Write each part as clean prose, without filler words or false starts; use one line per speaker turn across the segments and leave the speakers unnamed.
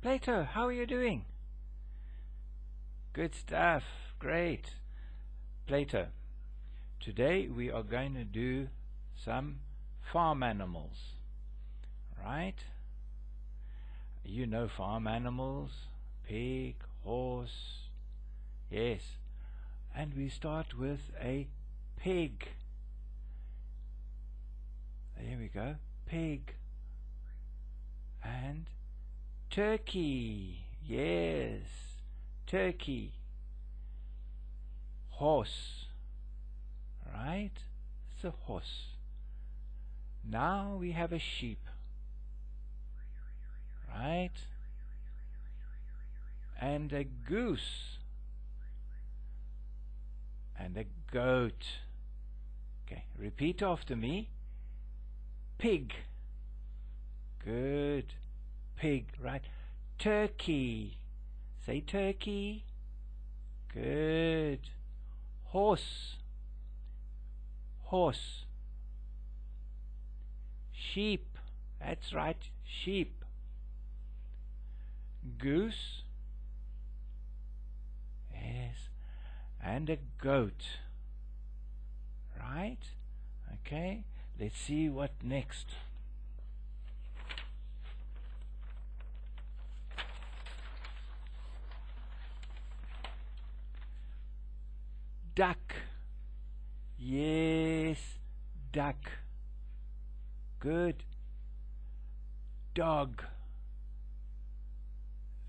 Plato, how are you doing? Good stuff. Great. Plato, today we are going to do some farm animals. Right? You know farm animals. Pig, horse. Yes. And we start with a pig. There we go. Pig. And turkey. Yes. Turkey. Horse. Right? It's a horse. Now we have a sheep. Right? And a goose. And a goat. Okay, repeat after me. Pig. Good. Pig, right? Turkey. Say turkey. Good. Horse. Horse. Sheep. That's right, sheep. Goose. Yes. And a goat. Right? Okay. Let's see what next. Duck. Yes, duck. Good. Dog.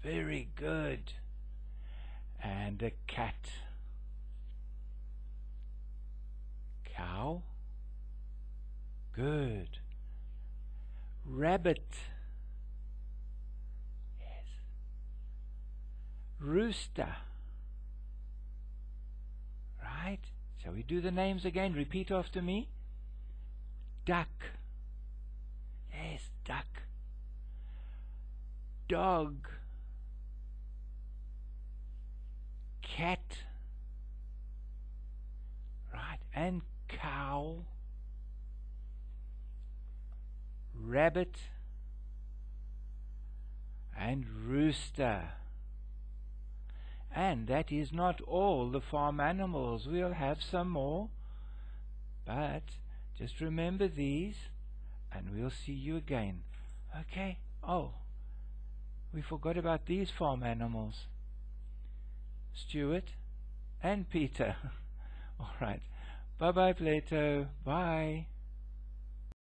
Very good. And a cat. Cow. Good. Rabbit. Yes. Rooster. Right? Shall we do the names again? Repeat after me. Duck. Yes, duck. Dog. Cat. Right, and cow. Rabbit. And rooster. And that is not all the farm animals. We'll have some more. But just remember these, and we'll see you again. Okay? Oh, we forgot about these farm animals. Stuart and Peter. All right. Bye-bye, Plato. Bye.